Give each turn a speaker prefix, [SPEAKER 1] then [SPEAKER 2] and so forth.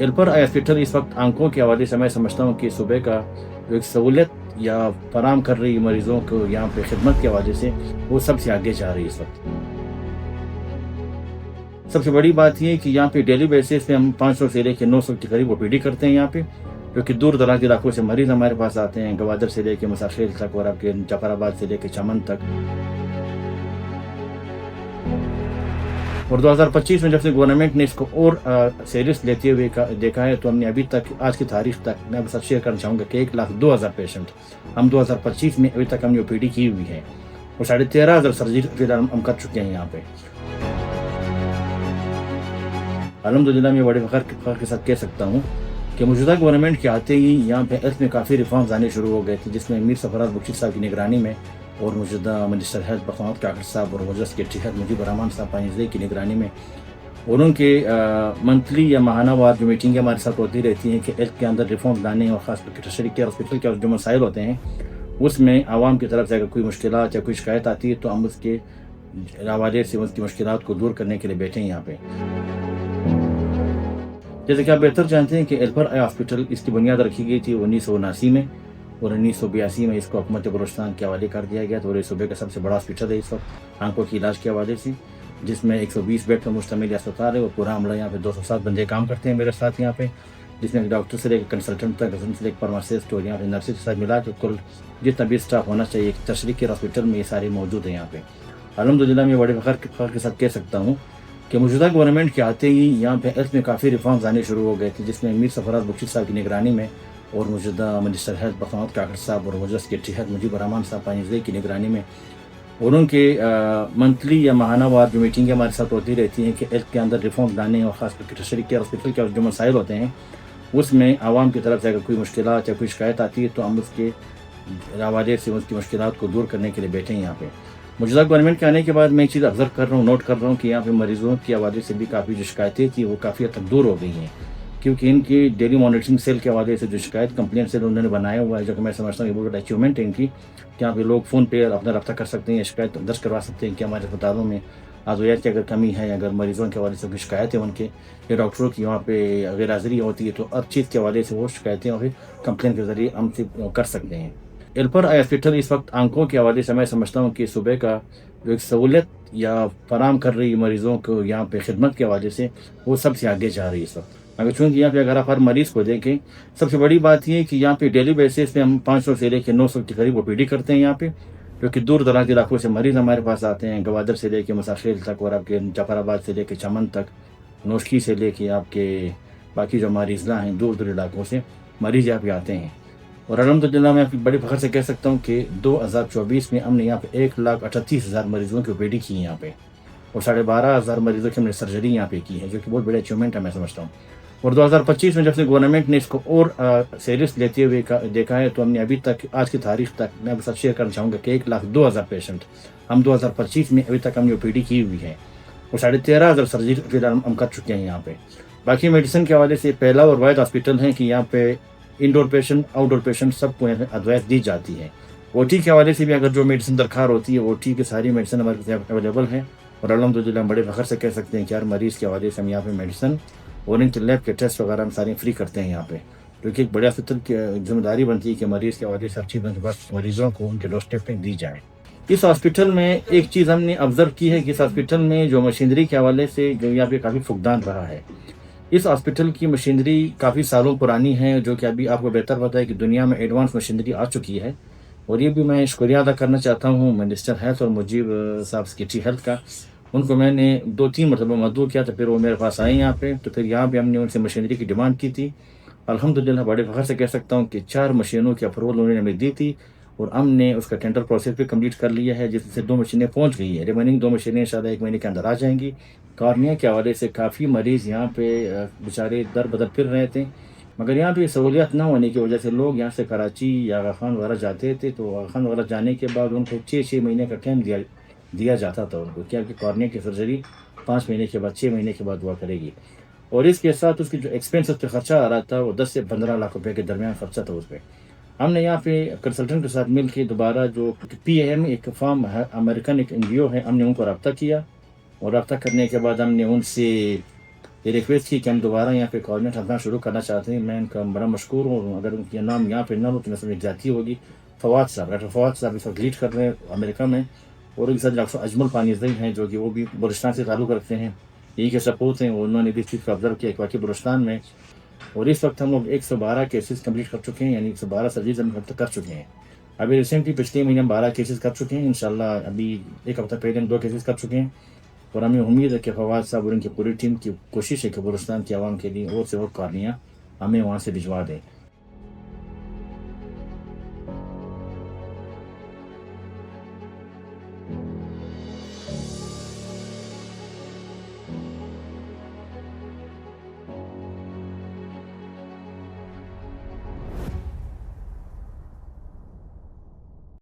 [SPEAKER 1] एल्पर eye hospital इस वक्त आंकों के हवाले से मैं समझता हूँ कि सूबे का जो एक सहूलियत या फराम कर रही मरीज़ों को यहाँ पे खिदमत के हवाले से वो सबसे आगे जा रही है इस वक्त। सबसे बड़ी बात ये है कि यहाँ पे डेली बेसिस पे हम 500 से लेकर 900 के करीब ओपीडी करते हैं यहाँ पे, जो कि दूर दराज इलाकों से मरीज़ हमारे पास आते हैं, गवादर से लेकर मुसाखिल तक और आपके जफराबाद से लेकर चमन तक। और 2025 में जब से गवर्नमेंट ने इसको और सीरियस लेते हुए देखा है, तो हमने अभी तक आज की तारीख तक मैं बस शेयर करना चाहूँगा कि 1,02,000 पेशेंट हम 2025 में अभी तक हमने ओपीडी की हुई है और 13,500 सर्जरी हम कर चुके हैं यहाँ पे। अल्हम्दुलिल्लाह मैं बड़े फ़ख्र के साथ कह सकता हूँ कि मौजूदा गवर्नमेंट के आते ही यहाँ पे हेल्थ में काफ़ी रिफॉर्म्स आने शुरू हो गए थे, जिसमें मीर सरफराज बख्शी साहब की निगरानी में और मौजूदा मिनिस्टर हेल्थ बखमावत काकड़ साहब और वज़ीर सेक्रेटरी हेल्थ मुजीब रहमान साहब पानीज़ई की निगरानी में और उनके मंथली या माहाना वार जो मीटिंगें हमारे साथ होती रहती हैं कि हेल्थ के अंदर रिफॉर्म लाने और ख़ास करके टर्शरी केयर हॉस्पिटल के जो मसाइल होते हैं उसमें आवाम की तरफ से अगर कोई मुश्किलात या कोई शिकायत आती है तो हम उसके हवाले से उसकी मुश्किलात को दूर करने के लिए बैठे हैं यहाँ पे। जैसे कि आप बेहतर जानते हैं कि एल्पर आई हॉस्पिटल इसकी बुनियाद रखी गई थी 1979 में और 1982 में इसको हुकूमत बलूचिस्तान के हवाले कर दिया गया था और ये सूबे का सबसे बड़ा हॉस्पिटल है इस वक्त आंखों के इलाज के हवाले से, जिसमें 120 बेड का मुश्तमिल अस्पताल है और पूरा अमला यहाँ पे 207 बंदे काम करते हैं मेरे साथ यहाँ पे, जिसमें डॉक्टर से लेकर कंसल्टेंट तक से लेकर फार्मासिस्ट और यहाँ पे नर्सेज के साथ मिला के कुल जितना भी स्टाफ होना चाहिए टर्शरी केयर हॉस्पिटल में ये सारे मौजूद हैं यहाँ पे। अल्हम्दुलिल्लाह मैं बड़े फ़ख्र के साथ कह सकता हूँ कि मौजूदा गवर्नमेंट के आते ही यहाँ पे हेल्थ में काफ़ी रिफॉर्म्स आने शुरू हो गए थे, जिसमें मीर सरफराज बख्शी साहब की निगरानी में और मौजूदा मिनिस्टर हेल्थ बखमावत काकड़ साहब और वज़ीर सेक्रेटरी हेल्थ मुजीब रहमान साहब पानीज़ई की निगरानी में और उनके मंथली या माहाना वार जो मीटिंगें हमारे साथ होती रहती हैं कि हेल्थ के अंदर रिफॉर्म लाने और ख़ास करके टर्शरी केयर हॉस्पिटल के जो मसाइल होते हैं उसमें आवाम की तरफ से अगर कोई मुश्किलात या कोई शिकायत आती है तो हम उसके हवाले से उसकी मुश्किलात को दूर करने के लिए बैठे हैं यहाँ पे। मौजूदा गवर्नमेंट के आने के बाद मैं एक चीज़ ऑब्जर्व कर रहा हूँ, नोट कर रहा हूँ कि यहाँ पे मरीज़ों के हवाले से भी काफ़ी जो शिकायतें थी वो काफ़ी हद तक दूर हो गई हैं, क्योंकि इनकी डेली मॉनिटरिंग सेल के हवाले से जो शिकायत कंप्लेंट सेल उन्होंने बनाया हुआ है, जो कि मैं समझता हूँ ये बहुत बड़ा अचीवमेंट है इनकी, कि यहाँ पे लोग फ़ोन पे अपना रब्ता कर सकते हैं, शिकायत दर्ज करवा सकते हैं कि हमारे अस्पतालों में आज़ोयात की अगर कमी है, अगर मरीज़ों के हवाले से कोई शिकायत है उनके या डॉक्टरों की वहाँ पे गैर हाज़िरी होती है तो हर चीज़ के हवाले से वो शिकायतें और कंप्लेन के ज़रिए हमसे कर सकते हैं। एल्पर आई हॉस्पिटल इस वक्त आंकों के हवाले से मैं समझता हूँ कि सूबे का जो एक सहूलियत या फराम कर रही मरीज़ों को यहाँ पे खिदमत के हवाले से वो सबसे आगे जा रही है इस वक्त। अगर चूँकि यहाँ पे अगर आप हर मरीज़ को देखें, सबसे बड़ी बात ये है कि यहाँ पे डेली बेसिस पे हम 500 से लेकर 900 के करीब ओपीडी करते हैं यहाँ पे, जो कि दूर दराज इलाकों से मरीज़ हमारे पास आते हैं, गवादर से लेकर मुसाखिल तक और आपके जफराबाद से लेकर चमन तक, नोशकी से लेकर आपके बाकी जो हमारे अज़ला हैं दूर दूर इलाकों से मरीज़ यहाँ पे आते हैं। और अल्हम्दुलिल्लाह मैं बड़ी फ़ख्र से कह सकता हूँ कि 2024 में हमने यहाँ पे 1,38,000 मरीज़ों की ओपीडी की है यहाँ पे और 12,500 मरीज़ों की हमने सर्जरी यहाँ पे की है, जो कि बहुत बड़ी अचीवमेंट है मैं समझता हूँ। और 2025 में जब से गवर्नमेंट ने इसको और सीरियस लेते हुए देखा है, तो हमने अभी तक आज की तारीख तक मैं बस शेयर करना चाहूँगा कि 1,02,000 पेशेंट हम 2025 में अभी तक हमने ओपीडी की हुई है और 13,500 सर्जरी हम कर चुके हैं यहाँ पे। बाकी मेडिसिन के हवाले से पहला और वाहिद हॉस्पिटल है कि यहाँ पे इंडोर पेशेंट आउटडोर पेशेंट सबको एडवाइस दी जाती है। ओटी के हवाले से भी अगर जो मेडिसिन दरकार होती है ओटी की सारी मेडिसिन हमारे पास अवेलेबल है और अल्हम्दुलिल्लाह बड़े फ़ख्र से कह सकते हैं कि हर मरीज़ के हवाले से हम यहाँ पे मेडिसिन और इनके लैब के टेस्ट वगैरह हम सारे फ्री करते हैं यहाँ पे, क्योंकि एक बड़े हॉस्पिटल की जिम्मेदारी बनती है कि मरीज़ के हवाले से अच्छी बस मरीज़ों को उनके डोरस्टेप पे दी जाए। इस हॉस्पिटल में एक चीज़ हमने ऑब्ज़र्व की है कि इस हॉस्पिटल में जो मशीनरी के हवाले से जो यहाँ पे काफ़ी फुकदान रहा है। इस हॉस्पिटल की मशीनरी काफ़ी सालों पुरानी है, जो कि अभी आपको बेहतर पता है कि दुनिया में एडवांस मशीनरी आ चुकी है और ये भी मैं शुक्रिया अदा करना चाहता हूँ मिनिस्टर हेल्थ और मुजीब साहब सेक्रेटरी हेल्थ का। उनको मैंने 2-3 मरतबा मदऊ किया तो फिर वो मेरे पास आए यहाँ पे, तो फिर यहाँ पे हमने उनसे मशीनरी की डिमांड की थी। अल्हम्दुलिल्लाह बड़े फ़ख्र से कह सकता हूँ कि 4 मशीनों की अप्रूवल उन्होंने हमें दी थी और हमने उसका टेंडर प्रोसेस भी कंप्लीट कर लिया है, जिससे 2 मशीनें पहुँच गई है। रिमेनिंग 2 मशीनें इंशाल्लाह 1 महीने के अंदर आ जाएंगी। कॉर्निया के हवाले से काफ़ी मरीज़ यहाँ पे बेचारे दर बदर फिर रहे थे, मगर यहाँ पे सहूलियत ना होने की वजह से लोग यहाँ से कराची या आगा खान वगैरह जाते थे, तो आगा खान वगैरह जाने के बाद उनको 6 महीने का टाइम दिया जाता था उनको, क्या कि कॉर्निया की सर्जरी 5 महीने के बाद 6 महीने के बाद हुआ करेगी और इसके साथ उसकी जो एक्सपेंस उस पर खर्चा आ रहा था वो 10 से 15 लाख रुपए के दरमियान खर्चा था उस पर। हमने यहाँ पे कंसल्टेंट के साथ मिल के दोबारा जो PAM एक फॉर्म है, अमेरिकन एक NGO है, हमने उनको रब्ता किया और रब्ता करने के बाद हमने उनसे یہ ریکویسٹ کی کہ ہم دوبارہ یہاں پہ کوآرڈینیٹ اپنا شروع کرنا چاہتے ہیں. میں ان کا بڑا مشکور ہوں. اگر ان کے نام یہاں پہ نہ ہو تو میں سمجھ جاتی ہوگی. فواد صاحب، ڈاکٹر فواد صاحب اس وقت لیڈ کر رہے ہیں امریکہ میں، اور ان کے ساتھ ڈاکٹر اجمل پانیزئی ہیں جو کہ وہ بھی بلوچستان سے تعلق رکھتے ہیں. یہی کے سپورٹ ہیں. انہوں نے بھی اس چیز کو آبزرو کیا کہ واقعی بلوچستان میں، اور اس وقت ہم لوگ 112 کیسز کمپلیٹ کر چکے ہیں، یعنی 112 سرویز ہم اب تک کر چکے ہیں. ابھی ریسنٹلی پچھلے مہینے ہم 12 کیسز کر چکے ہیں. انشاءاللہ ابھی ایک ہفتہ پہلے ہم 2 کیسز کر چکے ہیں، اور ہمیں امید ہے کہ فواد صاحب اور ان کی پوری ٹیم کی کوشش ہے کہ بلوچستان کی عوام کے لیے اور سے اور کہانیاں ہمیں وہاں سے بھجوا دیں.